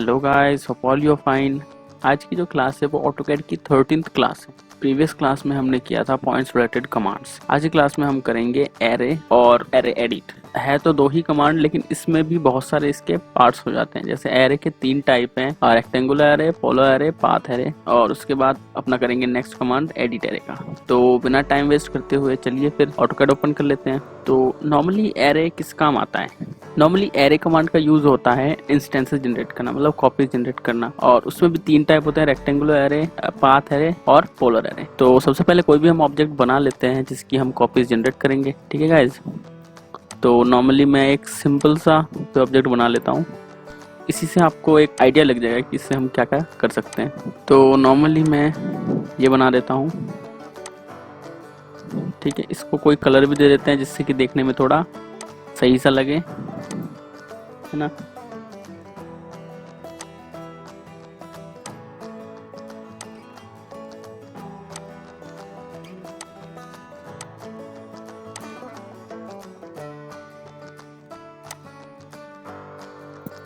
Hello guys, hope all you fine. आज की जो क्लास है वो ऑटोकैड की 13th क्लास है। प्रीवियस क्लास में हमने किया था पॉइंट्स रिलेटेड कमांड्स। आज की क्लास में हम करेंगे एरे और एरे एडिट। है तो दो ही कमांड, लेकिन इसमें भी बहुत सारे इसके पार्ट्स हो जाते हैं। जैसे एरे के 3 टाइप हैं, rectangular array, polar array, path array, और उसके बाद अपना करेंगे नेक्स्ट कमांड एडिट एरे का। तो बिना टाइम वेस्ट करते हुए चलिए फिर ऑटोकैड ओपन कर लेते हैं। तो नॉर्मली एरे किस काम आता है? नॉर्मली एरे कमांड का यूज होता है इंस्टेंसेस जनरेट करना, मतलब कॉपीज जनरेट करना, और उसमें भी 3 टाइप होते हैं, रेक्टेंगुलर एरे, पाथ एरे और पोलर एरे। तो सबसे पहले कोई भी हम ऑब्जेक्ट बना लेते हैं जिसकी हम कॉपीज जनरेट करेंगे, ठीक है गाइज। तो नॉर्मली मैं एक सिंपल सा ऑब्जेक्ट बना लेता हूँ, इसी से आपको एक आइडिया लग जाएगा कि इससे हम क्या क्या कर सकते हैं। तो नॉर्मली मैं ये बना देता हूँ, ठीक है। इसको कोई कलर भी दे देते हैं जिससे कि देखने में थोड़ा सही सा लगे, है ना।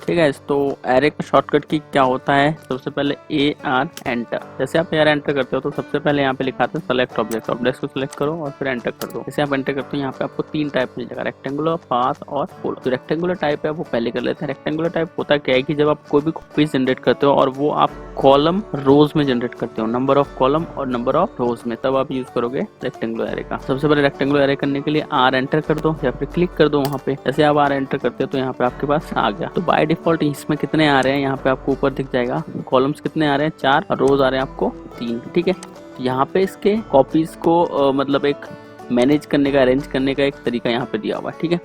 ठीक है, तो एरे का शॉर्टकट की क्या होता है? सबसे पहले ए आर एंटर। जैसे आप एरे एंटर करते हो तो सबसे पहले यहाँ पे लिखा था सेलेक्ट ऑब्जेक्ट। ऑब्जेक्ट को सिलेक्ट करो और फिर एंटर कर दो। जैसे आप एंटर करते हो यहाँ पे आपको 3 टाइप मिल जाएगा, रेक्टेंगुलर, पाथ और पोलर। जो रेक्टेंगुलर टाइप है वो पहले कर लेते हैं। रेक्टेंगुलर टाइप होता क्या है कि जब आप कोई भी कॉपीज जनरेट करते हो और वो आप कॉलम रोज में जनरेट करते हो, नंबर ऑफ कॉलम और नंबर ऑफ रोज में, तब आप यूज करोगे रेक्टेंगुलर एरे का। सबसे पहले रेक्टेंगुलर एरे करने के लिए आर एंटर कर दो या फिर क्लिक कर दो वहाँ पे। जैसे आप आर एंटर करते हो तो यहाँ पे आपके पास आ गया। तो बाय डिफॉल्ट इसमें कितने आ रहे हैं यहाँ पे आपको ऊपर दिख जाएगा। कॉलम्स कितने आ रहे हैं? 4, और रोज आ रहे हैं आपको 3, ठीक है। यहाँ पे इसके कॉपीज को मतलब एक मैनेज करने का, अरेंज करने का एक तरीका यहाँ पे दिया हुआ है, ठीक है।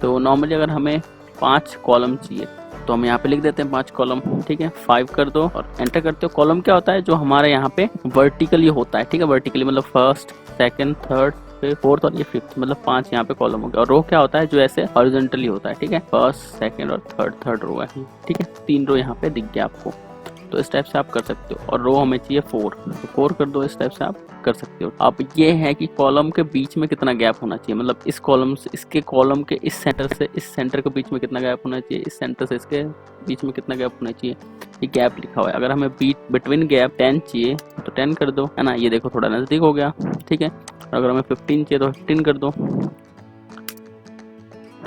तो नॉर्मली अगर हमें 5 कॉलम चाहिए तो हम यहाँ पे लिख देते हैं 5 कॉलम, ठीक है। 5 कर दो और एंटर करते हो। कॉलम क्या होता है? जो हमारे यहाँ पे वर्टिकली होता है, ठीक है। वर्टिकली मतलब फर्स्ट, सेकंड, थर्ड, फोर्थ और ये 5th, मतलब 5 यहाँ पे कॉलम हो गया। और रो क्या होता है? जो ऐसे हॉरिजॉन्टली होता है, ठीक है। फर्स्ट, सेकंड और थर्ड रो है, ठीक है। 3 रो यहाँ पे दिख गया आपको। तो इस टाइप से आप कर सकते हो। और रो हमें चाहिए 4, तो 4 कर दो। इस टाइप से आप कर सकते हो। अब ये है कि कॉलम के बीच में कितना गैप होना चाहिए, मतलब इस कॉलम से इसके कॉलम के इस सेंटर से इस सेंटर के बीच में कितना गैप होना चाहिए, इस सेंटर से इसके बीच में कितना गैप होना चाहिए, ये गैप लिखा हुआ है। अगर हमें बिटवीन गैप 10 चाहिए तो 10 कर दो, है ना। ये देखो थोड़ा नजदीक हो गया, ठीक है। और अगर हमें 15 चाहिए तो 15 कर दो।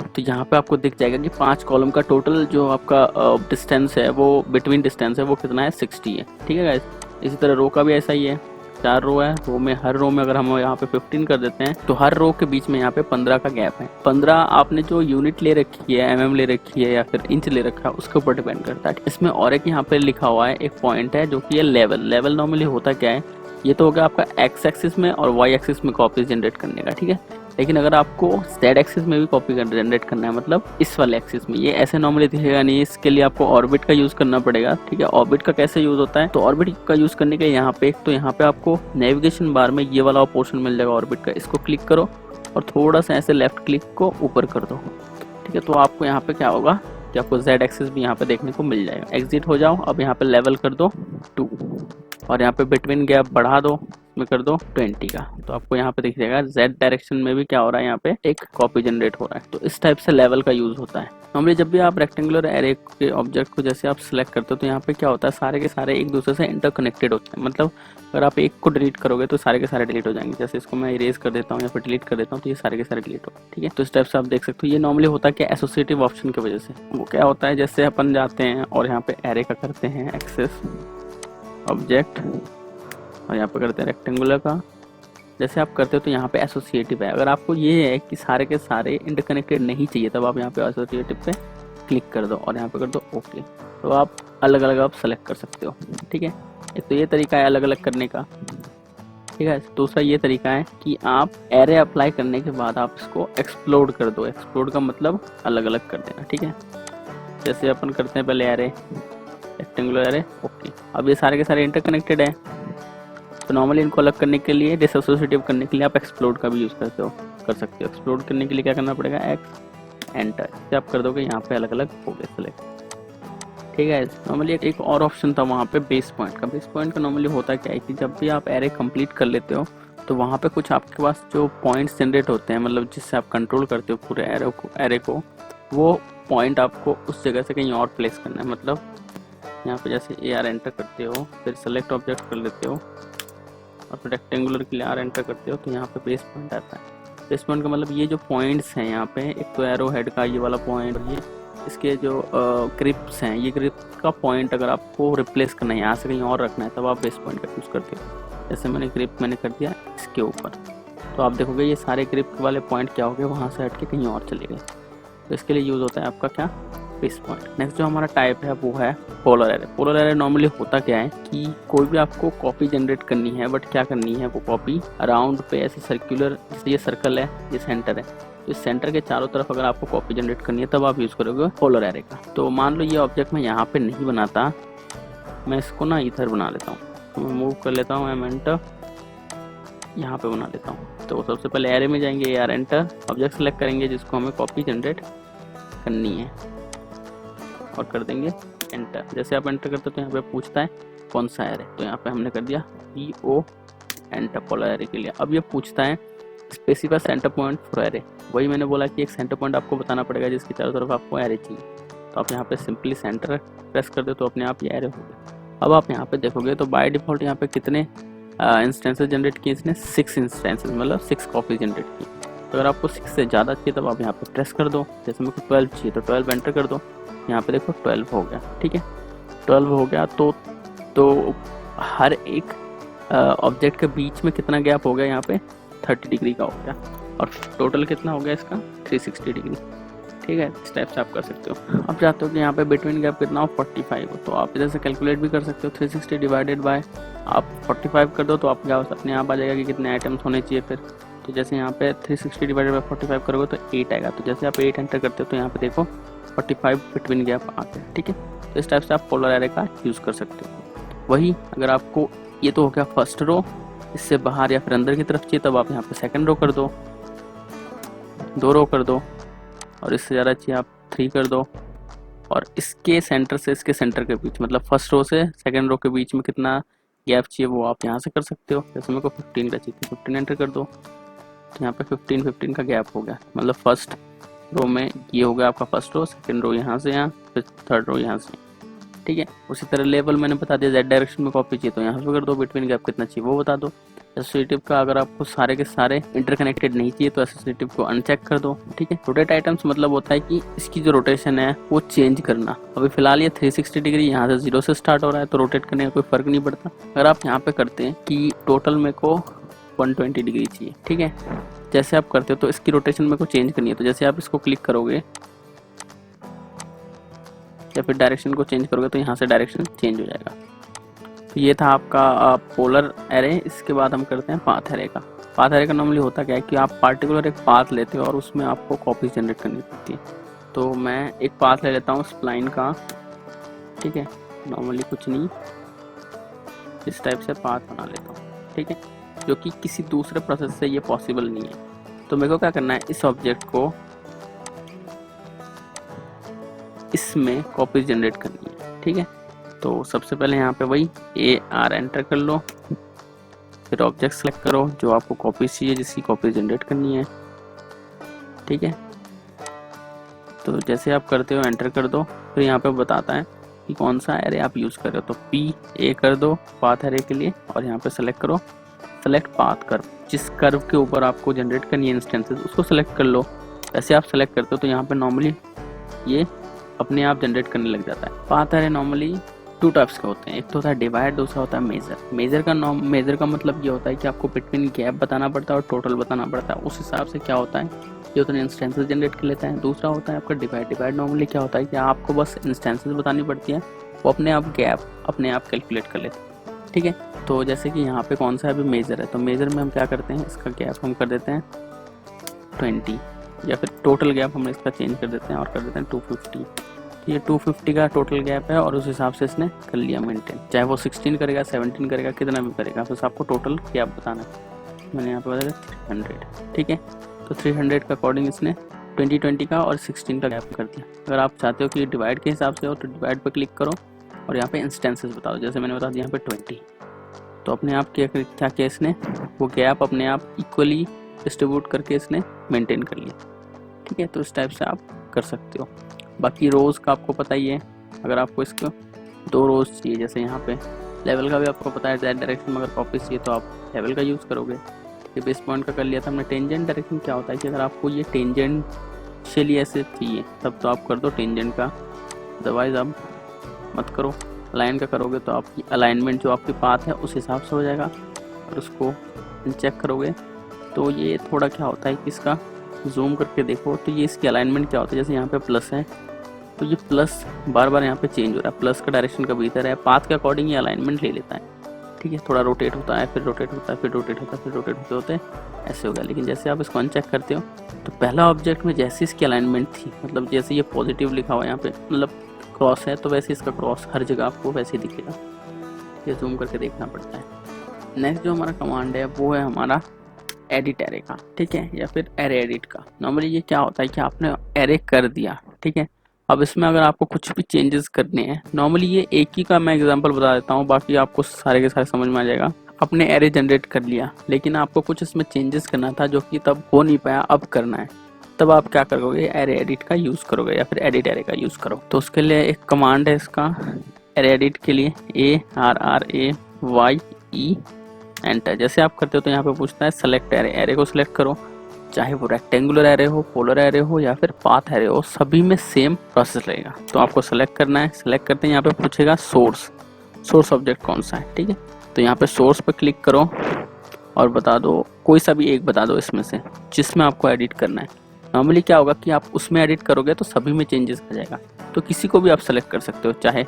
तो यहाँ पे आपको दिख जाएगा कि 5 कॉलम का टोटल जो आपका डिस्टेंस है, वो बिटवीन डिस्टेंस है, वो कितना है? 60 है, ठीक है गाइस। इसी तरह रो का भी ऐसा ही है। 4 रो है, रो में हर रो में अगर हम यहाँ पे 15 कर देते हैं तो हर रो के बीच में यहाँ पे 15 का गैप है। 15 आपने जो यूनिट ले रखी है, mm ले रखी है या फिर इंच ले रखा है, उसके ऊपर डिपेंड करता है। इसमें और एक यहाँ पे लिखा हुआ है एक पॉइंट है जो कि है लेवल। लेवल नॉर्मली होता क्या है? ये तो हो गया आपका एक्स एक्सिस में और वाई एक्सिस में कॉपीज जनरेट करने का, ठीक है। लेकिन अगर आपको जेड एक्सिस में भी कॉपी जनरेट करना है, मतलब इस वाले एक्सिस में, ये ऐसे नॉर्मली दिखेगा नहीं। इसके लिए आपको ऑर्बिट का यूज करना पड़ेगा, ठीक है। ऑर्बिट का कैसे यूज होता है? तो ऑर्बिट का यूज करने के यहाँ पे तो यहाँ पे आपको नेविगेशन बार में ये वाला पोर्शन मिल जाएगा ऑर्बिट का। इसको क्लिक करो और थोड़ा सा ऐसे लेफ्ट क्लिक को ऊपर कर दो, ठीक है। तो आपको यहाँ पे क्या होगा कि आपको जेड एक्सिस भी यहाँ पे देखने को मिल जाएगा। एग्जिट हो जाओ। अब यहाँ पे लेवल कर दो 2 और यहाँ पे बिटवीन गैप बढ़ा दो, में कर दो 20 का। तो आपको यहाँ पे दिख जाएगा जेड डायरेक्शन में भी क्या हो रहा है, यहाँ पे एक कॉपी जनरेट हो रहा है। तो इस टाइप से लेवल का यूज होता है। नॉर्मली जब भी आप रेक्टेंगुलर एरे के ऑब्जेक्ट को जैसे आप सिलेक्ट करते हो तो यहाँ पे क्या होता है, सारे के सारे एक दूसरे से इंटरकनेक्टेड होते हैं। मतलब अगर आप एक को डिलीट करोगे तो सारे के सारे डिलीट हो जाएंगे। जैसे इसको मैं इरेज कर देता हूँ या फिर डिलीट कर देता हूँ तो ये सारे के सारे डिलीट हो, ठीक है। तो इस टाइप से आप देख सकते हो। ये नॉर्मली होता है क्या? एसोसिएटिव ऑप्शन की वजह से। वो क्या होता है, जैसे अपन जाते हैं और यहाँ पे एरे का करते हैं एक्सेस ऑब्जेक्ट और यहाँ पे करते हैं रेक्टेंगुलर का। जैसे आप करते हो तो यहाँ पे एसोसिएटिव है। अगर आपको ये है कि सारे के सारे इंटरकनेक्टेड नहीं चाहिए, तब आप यहाँ पे एसोसिएटिव पे क्लिक कर दो और यहाँ पे कर दो ओके। तो आप अलग अलग आप सेलेक्ट कर सकते हो, ठीक है। एक तो ये तरीका है अलग अलग करने का, ठीक है। दूसरा ये तरीका है कि आप एरे अप्लाई करने के बाद आप इसको एक्सप्लोड कर दो। एक्सप्लोड का मतलब अलग अलग कर देना, ठीक है। जैसे अपन करते हैं पहले एरे, रेक्टेंगुलर एरे, ओके। अब ये सारे के सारे इंटरकनेक्टेड है, तो नॉर्मली इनको अलग करने के लिए, डिसोसिएटिव करने के लिए आप एक्सप्लोड का भी यूज़ कर सकते हो। एक्सप्लोड करने के लिए क्या करना पड़ेगा? एक्स एंटर से आप कर दोगे, यहाँ पे अलग अलग हो गए सेलेक्ट, ठीक है। नॉर्मली एक और ऑप्शन था वहाँ पे बेस पॉइंट का। बेस पॉइंट का नॉर्मली होता क्या है कि जब भी आप एरे कंप्लीट कर लेते हो तो वहाँ पे कुछ आपके पास जो पॉइंट्स जनरेट होते हैं, मतलब जिससे आप कंट्रोल करते हो पूरे एरे को, वो पॉइंट आपको उस जगह से कहीं और प्लेस करना है। मतलब यहाँ पे जैसे AR एंटर करते हो, फिर सेलेक्ट ऑब्जेक्ट कर लेते हो और फिर रेक्टेंगुलर के लिए R एंटर करते हो तो यहाँ पे बेस पॉइंट आता है। बेस पॉइंट का मतलब ये जो पॉइंट्स हैं यहाँ पे, एक तो एरो हेड का ये वाला पॉइंट, ये इसके जो ग्रिप्स हैं, ये ग्रिप का पॉइंट अगर आपको रिप्लेस करना है, यहाँ से कहीं और रखना है, तब आप बेस पॉइंट का यूज़ करते हो। जैसे मैंने ग्रिप कर दिया इसके ऊपर, तो आप देखोगे ये सारे ग्रिप वाले पॉइंट क्या हो गए, वहाँ से हट के कहीं और चले गए। तो इसके लिए यूज़ होता है आपका क्या, बेस पॉइंट। नेक्स्ट जो हमारा टाइप है वो है polar array. Polar array normally होता क्या है कि कोई भी आपको कॉपी जनरेट करनी है, बट क्या करनी है, वो कॉपी अराउंड पे ऐसे सर्कुलर, जैसे ये सर्कल है, ये सेंटर है, तो इस सेंटर के चारों तरफ अगर आपको कॉपी जनरेट करनी है तब आप यूज़ करोगे पोलर एरे का। तो मान लो ये ऑब्जेक्ट मैं यहाँ पे नहीं बनाता, मैं इसको ना इधर बना लेता हूँ, तो मैं मूव कर लेता हूँ एंटर, यहाँ पे बना लेता हूँ। तो सबसे पहले एरे में जाएंगे, AR एंटर, ऑब्जेक्ट सेलेक्ट करेंगे जिसको हमें कॉपी जनरेट करनी है और कर देंगे एंटर। जैसे आप एंटर करते हो तो यहाँ पे पूछता है कौन सा एरे, तो यहाँ पे हमने कर दिया PO एंटर पोलर एरे के लिए। अब ये पूछता है specify centre point for array. वही मैंने बोला कि एक सेंटर पॉइंट आपको बताना पड़ेगा जिसकी चारों तरफ आपको एरे चाहिए। तो आप यहाँ पे सिंपली सेंटर प्रेस कर दो तो अपने आप ये एरे हो गया। अब आप यहाँ पे देखोगे तो बाय डिफॉल्ट यहाँ पे कितने इंस्टेंसेस जनरेट किए इसने, 6 इंस्टेंसेस, मतलब 6 कॉपी जनरेट की। तो अगर आपको 6 से ज़्यादा चाहिए तब आप यहाँ पे प्रेस कर दो। जैसे मेरे को 12 चाहिए तो 12 एंटर कर दो, यहाँ पे देखो 12 हो गया। ठीक है, 12 हो गया। तो हर एक ऑब्जेक्ट के बीच में कितना गैप हो गया, यहाँ पे 30 डिग्री का हो गया, और टोटल कितना हो गया इसका 360 डिग्री। ठीक है, इस टाइप से आप कर सकते हो। आप चाहते हो कि यहाँ पे बिटवीन गैप कितना हो, 45 हो, तो आप इधर से कैलकुलेट भी कर सकते हो। 360 डिवाइडेड बाय आप 45 कर दो तो आप क्या अपने आप आ जाएगा कि कितने आइटम्स होने चाहिए फिर। तो जैसे यहाँ पे 360 डिवाइडेड बाय 45 करोगे तो 8 आएगा। तो जैसे आप 8 एंटर करते हो तो यहाँ पे देखो 45 बिटवीन गैप आते हैं। ठीक है, तो इस टाइप से आप पोलर एरे का यूज़ कर सकते हो। वही अगर आपको, ये तो हो गया फर्स्ट रो, इससे बाहर या फिर अंदर की तरफ चाहिए तब आप यहाँ पे सेकंड रो कर दो, 2 रो कर दो, और इससे ज़्यादा चाहिए आप 3 कर दो। और इसके सेंटर से इसके सेंटर के बीच, मतलब फर्स्ट रो से सेकंड रो के बीच में कितना गैप चाहिए वो आप यहाँ से कर सकते हो। जैसे मेरे को 15 का चाहिए, 15 एंटर कर दो, तो यहाँ पे 15 का गैप हो गया। मतलब फर्स्ट रो में ये हो गया आपका फर्स्ट रो, सेकंड रो यहाँ से यहाँ, फिर थर्ड रो यहाँ से। ठीक है, उसी तरह लेवल मैंने बता दिया, Z डायरेक्शन में कॉपी चाहिए तो यहाँ से कर दो, बिटवीन गैप कितना चाहिए वो बता दो। एसोसिएटिव का अगर आपको सारे के सारे इंटरकनेक्टेड नहीं चाहिए तो एसोसिएटिव को अनचेक कर दो। ठीक है, रोटेट आइटम्स मतलब होता है कि इसकी जो रोटेशन है वो चेंज करना। अभी फिलहाल ये 360 डिग्री यहाँ से 0 से स्टार्ट हो रहा है तो रोटेट करने का कोई फर्क नहीं पड़ता। अगर आप यहाँ पे करते हैं कि टोटल मेरे को 120 डिग्री चाहिए, ठीक है, जैसे आप करते हो तो इसकी रोटेशन मेरे को चेंज करनी है, तो जैसे आप इसको क्लिक करोगे या फिर डायरेक्शन को चेंज करोगे तो यहाँ से डायरेक्शन चेंज हो जाएगा। तो ये था आपका पोलर एरे। इसके बाद हम करते हैं पाथ एरे का। पाथ एरे का नॉर्मली होता क्या है कि आप पार्टिकुलर एक पाथ लेते हो और उसमें आपको कॉपीज जनरेट करनी पड़ती है। तो मैं एक पाथ ले लेता हूँ स्प्लाइन का, ठीक है, नॉर्मली कुछ नहीं, इस टाइप से पाथ बना लेता हूँ। ठीक है, जो कि किसी दूसरे प्रोसेस से ये पॉसिबल नहीं है। तो मेरे को क्या करना है, इस ऑब्जेक्ट को इसमें कॉपीज जनरेट करनी है। ठीक है, तो सबसे पहले यहाँ पे वही AR एंटर कर लो, फिर ऑब्जेक्ट सेलेक्ट करो जो आपको कॉपीज चाहिए, जिसकी कॉपीज जनरेट करनी है। ठीक है, तो जैसे आप करते हो एंटर कर दो, फिर यहाँ पे बताता है कि कौन सा एरे आप यूज़ कर रहे हो। तो PA कर दो पाथ एरे के लिए, और यहाँ पे सेलेक्ट करो सेलेक्ट पाथ कर्व, जिस कर्व के ऊपर आपको जनरेट करनी है इंस्टेंसेस उसको सेलेक्ट कर लो। ऐसे आप सेलेक्ट करते हो तो यहाँ पे नॉर्मली ये अपने आप जनरेट करने लग जाता है। पाथ एरे नॉर्मली 2 टाइप्स के होते हैं, एक तो होता है डिवाइड, दूसरा होता है मेजर। मेजर का मतलब ये होता है कि आपको बिटवीन गैप बताना पड़ता है और टोटल बताना पड़ता है। उस हिसाब से क्या होता है, ये उतने इंस्टेंसेस जनरेट कर लेता है। दूसरा होता है आपका डिवाइड नॉर्मली क्या होता है कि आपको बस इंस्टेंसेस बतानी पड़ती है, वो अपने आप गैप अपने आप कैलकुलेट कर लेते हैं। ठीक है, तो जैसे कि यहाँ पे कौन सा अभी मेजर है, तो मेजर में हम क्या करते हैं, इसका गैप हम कर देते हैं 20, या फिर टोटल गैप हम इसका चेंज कर देते हैं और कर देते हैं 250। ये 250 का टोटल गैप है और उस हिसाब से इसने कर लिया मेंटेन, चाहे वो 16 करेगा 17 करेगा कितना भी करेगा, बस आपको टोटल गैप बताना है। मैंने यहाँ पे बताया 300। ठीक है, तो 300 के अकॉर्डिंग इसने 20 का और 16 का गैप कर दिया। अगर आप चाहते हो कि डिवाइड के हिसाब से हो तो डिवाइड पर क्लिक करो और यहाँ पे इंस्टेंसेस बताओ, जैसे मैंने बता दिया यहाँ पे 20, तो अपने आप क्या किया इसने, वो गैप अपने आप इक्वली डिस्ट्रीब्यूट करके इसने मेंटेन कर लिया। ठीक है, तो इस टाइप से आप कर सकते हो। बाकी रोज़ का आपको पता ही है, अगर आपको इसको 2 रोज चाहिए, जैसे यहाँ पे लेवल का भी आपको पता है दैट डायरेक्शन में अगर कॉपी चाहिए तो आप लेवल का यूज़ करोगे। ये बेस पॉइंट का कर लिया था हमने। टेंजेंट डायरेक्शन क्या होता है कि अगर आपको ये टेंजेंशियली ऐसे चाहिए तब तो आप कर दो टेंजेंट का, अदरवाइज आप मत करो। अलाइन का करोगे तो आपकी अलाइनमेंट जो आपके पाथ है उस हिसाब से हो जाएगा, और उसको चेक करोगे तो ये थोड़ा क्या होता है कि इसका जूम करके देखो तो ये इसकी अलाइनमेंट क्या होता है। जैसे यहाँ पे प्लस है तो ये प्लस बार बार यहाँ पे चेंज हो रहा है, प्लस का डायरेक्शन कभी इधर है, पाथ के अकॉर्डिंग ये अलाइनमेंट ले लेता है, ठीक है। थोड़ा रोटेट होता है, फिर रोटेट होता है, फिर रोटेट होता है, फिर रोटेट होते होते ऐसे हो गया। लेकिन जैसे आप इसको अनचेक करते हो तो पहला ऑब्जेक्ट में जैसे इसकी अलाइनमेंट थी, मतलब जैसे ये पॉजिटिव लिखा हुआ है यहाँ पे, मतलब क्रॉस है, तो वैसे इसका क्रॉस हर जगह आपको वैसे ही दिखेगा। ये जूम करके देखना पड़ता है। नेक्स्ट जो हमारा कमांड है वो है हमारा एडिट एरे का, ठीक है, या फिर एरे एडिट का। नॉर्मली ये क्या होता है कि आपने एरे कर दिया, ठीक है। अब इसमें अगर आपको कुछ भी चेंजेस करने हैं, नॉर्मली ये एक ही का मैं एग्जांपल बता देता हूँ, बाकी आपको सारे के सारे समझ में आ जाएगा। आपने एरे जनरेट कर लिया लेकिन आपको कुछ इसमें चेंजेस करना था जो कि तब हो नहीं पाया, अब करना है, तब आप क्या करोगे, एरे एडिट का यूज़ करोगे या फिर एडिट एरे का यूज़ करो। तो उसके लिए एक कमांड है इसका एरे एडिट के लिए, ARRAYE एंटर। जैसे आप करते हो तो यहाँ पे पूछता है सेलेक्ट एरे, एरे को सिलेक्ट करो, चाहे वो रेक्टेंगुलर एरे हो, पोलर एरे हो या फिर पाथ एरे हो, सभी में सेम प्रोसेस लगेगा। तो आपको सेलेक्ट करना है। सेलेक्ट करते हैं यहाँ पे पूछेगा सोर्स ऑब्जेक्ट कौन सा है, ठीक है। तो यहाँ पे सोर्स पे क्लिक करो और बता दो कोई सा भी एक बता दो इसमें से जिसमें आपको एडिट करना है। नॉर्मली क्या होगा कि आप उसमें एडिट करोगे तो सभी में चेंजेस आ जाएगा, तो किसी को भी आप सेलेक्ट कर सकते हो, चाहे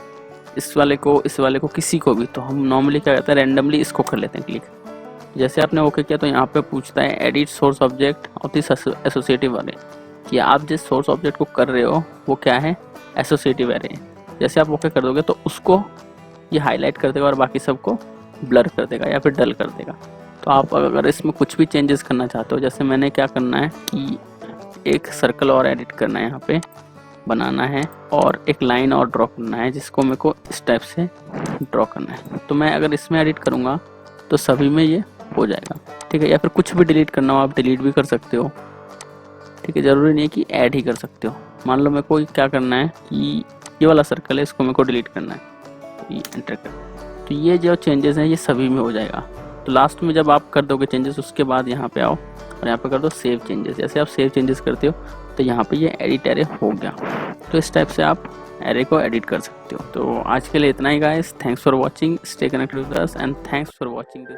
इस वाले को किसी को भी। तो हम नॉर्मली क्या करते हैं, रैंडमली इसको कर लेते हैं क्लिक। जैसे आपने ओके किया तो यहाँ पे पूछता है edit source object of this associative array, कि आप जिस सोर्स ऑब्जेक्ट को कर रहे हो वो क्या है, एसोसिएटिव एरे। जैसे आप ओके कर दोगे तो उसको ये हाईलाइट कर देगा और बाकी सबको ब्लर कर देगा या फिर डल कर देगा। तो आप अगर इसमें कुछ भी चेंजेस करना चाहते हो, जैसे मैंने क्या करना है कि एक सर्कल और एडिट करना है, यहाँ पे बनाना है और एक लाइन और ड्रॉ करना है जिसको मेरे को इस टाइप से ड्रॉ करना है। तो मैं अगर इसमें एडिट करूँगा तो सभी में ये हो जाएगा, ठीक है। या फिर कुछ भी डिलीट करना हो आप डिलीट भी कर सकते हो, ठीक है। ज़रूरी नहीं है कि ऐड ही कर सकते हो। मान लो मेरे को क्या करना है कि ये वाला सर्कल है, इसको मेरे को डिलीट करना है, तो ये एंटर कर, तो ये जो चेंजेस हैं ये सभी में हो जाएगा। तो लास्ट में जब आप कर दोगे चेंजेस उसके बाद यहाँ पे आओ और यहाँ पे कर दो सेव चेंजेस। जैसे आप सेव चेंजेस करते हो तो यहाँ पे ये एडिट एरे हो गया। तो इस टाइप से आप एरे को एडिट कर सकते हो। तो आज के लिए इतना ही guys, thanks for watching, stay connected with us and thanks for watching this.